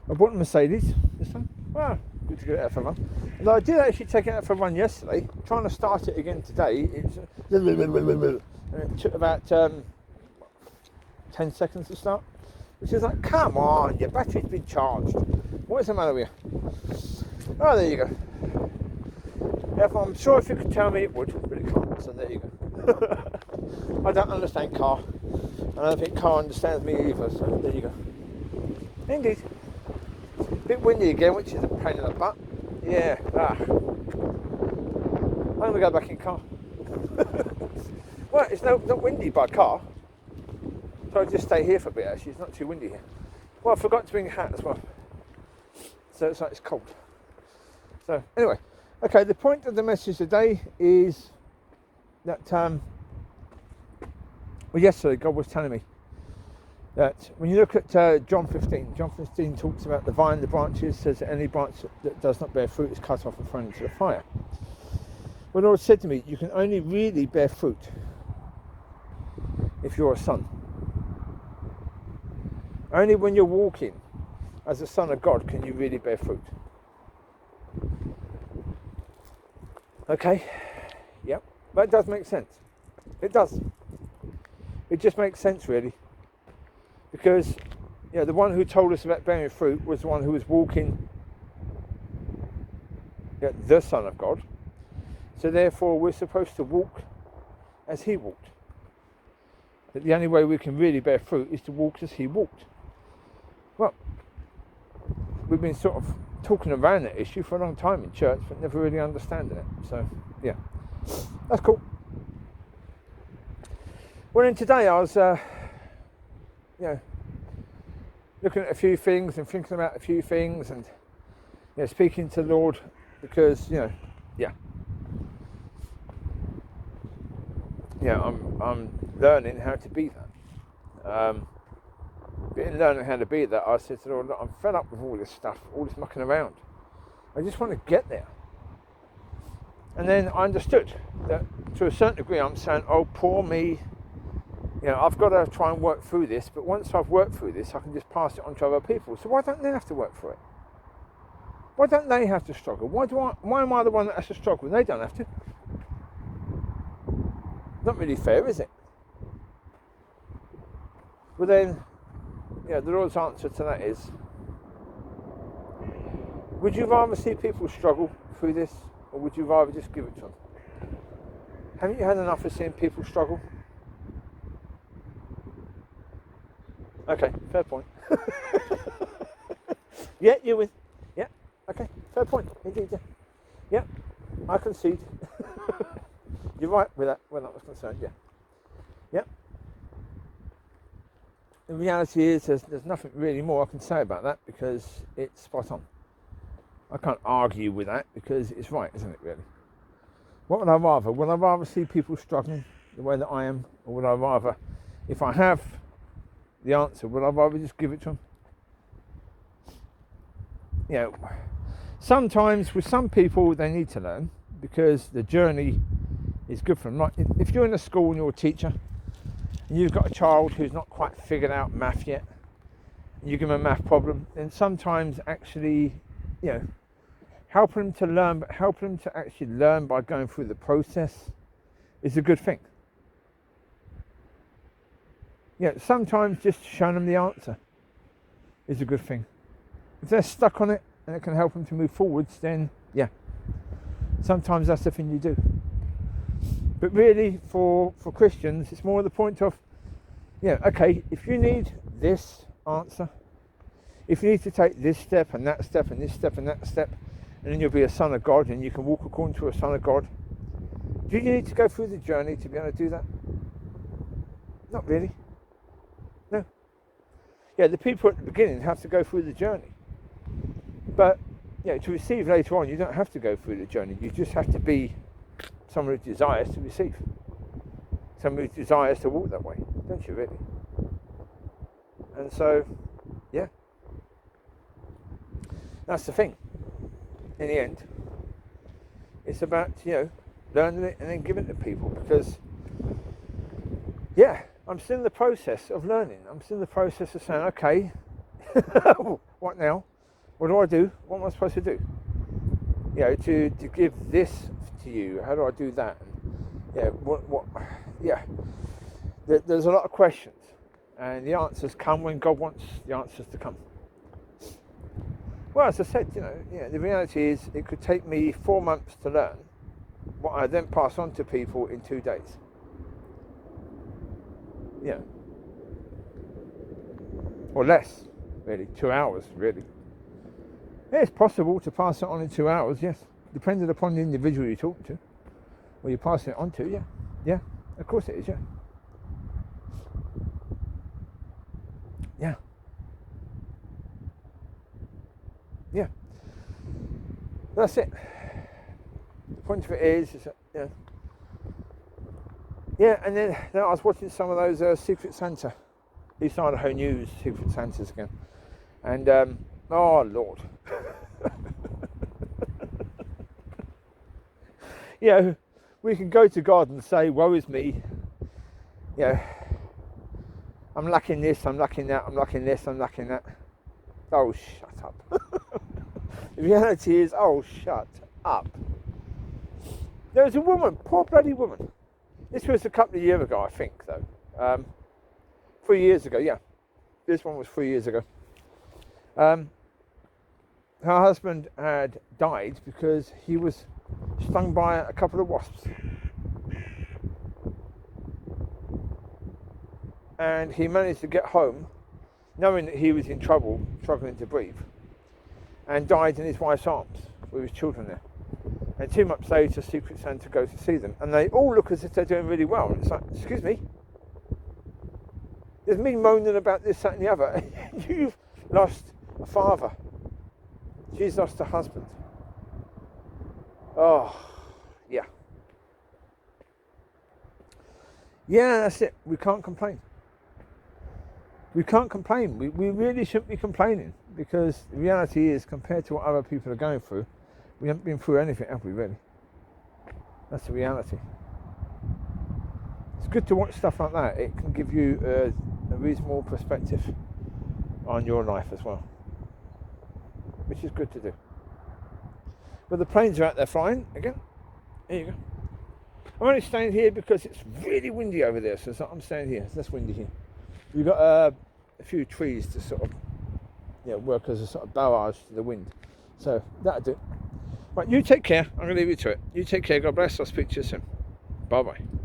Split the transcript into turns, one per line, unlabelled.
I bought a Mercedes this time. Well, good to get it out for a run. Although I did actually take it out for a run yesterday, trying to start it again today. And it took about 10 seconds to start, which is like, come on, your battery's been charged. What is the matter with you? Oh, there you go. Therefore, I'm sure if you could tell me it would, but it can't, so there you go. I don't understand car. I don't think car understands me either, so there you go. Indeed. A bit windy again, which is a pain in the butt. Yeah, I'm going to go back in car. Well, it's not windy by car, so I'll just stay here for a bit actually. It's not too windy here. Well, I forgot to bring a hat as well, so it's like it's cold. So anyway, okay, the point of the message today is that well, yesterday God was telling me that when you look at John 15 talks about the vine, the branches, says that any branch that does not bear fruit is cut off and thrown into the fire. Well, the Lord said to me, you can only really bear fruit if you're a son. Only when you're walking as a son of God can you really bear fruit. Okay, yep, that does make sense. It does. It just makes sense really. Because the one who told us about bearing fruit was the one who was walking, the Son of God. So therefore we're supposed to walk as he walked. That the only way we can really bear fruit is to walk as he walked. Well, we've been sort of talking around that issue for a long time in church, but never really understanding it. So, yeah, that's cool. Well, then today I was, looking at a few things and thinking about a few things and, speaking to the Lord because, I'm learning how to be that. But in learning how to be that, I said to the Lord, look, I'm fed up with all this stuff, all this mucking around. I just want to get there. And then I understood that to a certain degree I'm saying, oh, poor me. I've got to try and work through this, but once I've worked through this, I can just pass it on to other people. So why don't they have to work through it? Why don't they have to struggle? Why am I the one that has to struggle and they don't have to? Not really fair, is it? Well then, the Lord's answer to that is, would you rather see people struggle through this, or would you rather just give it to them? Haven't you had enough of seeing people struggle? Okay, fair point. Yeah, you win. Yeah, okay, fair point. Indeed, yeah. Yeah, I concede. You're right with that, when that was concerned, yeah. Yeah. The reality is there's nothing really more I can say about that because it's spot on. I can't argue with that because it's right, isn't it, really? What would I rather? Would I rather see people struggling the way that I am? Or would I rather, if I have the answer, would I rather just give it to them? Sometimes with some people they need to learn because the journey is good for them. Like if you're in a school and you're a teacher and you've got a child who's not quite figured out math yet, and you give them a math problem, then sometimes actually, helping them to learn, but helping them to actually learn by going through the process is a good thing. Sometimes just showing them the answer is a good thing. If they're stuck on it and it can help them to move forwards, then sometimes that's the thing you do. But really, for Christians, it's more the point of, okay, if you need this answer, if you need to take this step and that step and this step and that step, and then you'll be a son of God and you can walk according to a son of God, do you need to go through the journey to be able to do that? Not really. No. The people at the beginning have to go through the journey. But, to receive later on, you don't have to go through the journey. You just have to be someone who desires to receive. Someone who desires to walk that way. Don't you, really? And so, that's the thing. In the end, it's about, learning it and then giving it to people because, I'm still in the process of learning. I'm still in the process of saying, okay, what now? What do I do? What am I supposed to do? You know, to give this to you. How do I do that? Yeah, yeah. There's a lot of questions, and the answers come when God wants the answers to come. Well, as I said, you know, yeah, the reality is it could take me 4 months to learn what I then pass on to people in 2 days. Yeah. Or less, really, 2 hours, really. Yeah, it's possible to pass it on in 2 hours, yes. Depending upon the individual you talk to, or you're passing it on to, yeah. Yeah, of course it is, yeah. Yeah. Yeah. That's it. The point of it is that, yeah. Yeah, and then I was watching some of those Secret Santa, East Idaho News Secret Santas again. And, oh Lord. You know, we can go to God and say, woe is me. You know, I'm lacking this, I'm lacking that, I'm lacking this, I'm lacking that. Oh, shut up. The reality is, oh, shut up. There was a woman, poor bloody woman. This was a couple of years ago, I think, though. 3 years ago, yeah. This one was 3 years ago. Her husband had died because he was stung by a couple of wasps. And he managed to get home, knowing that he was in trouble, struggling to breathe, and died in his wife's arms with his children there. And 2 months later, Secret Santa goes to see them, and they all look as if they're doing really well. And it's like, excuse me? There's me moaning about this, that and the other. You've lost a father. She's lost a husband. Oh, yeah. Yeah, that's it. We can't complain. We can't complain. We really shouldn't be complaining, because the reality is, compared to what other people are going through, we haven't been through anything, have we, really? That's the reality. It's good to watch stuff like that. It can give you a reasonable perspective on your life as well, which is good to do. But the planes are out there flying again. There you go. I'm only staying here because it's really windy over there, so I'm staying here. It's less windy here. We've got a few trees to sort of, you know, work as a sort of barrage to the wind. So that'll do. Right, you take care. I'm going to leave you to it. You take care. God bless. I'll speak to you soon. Bye-bye.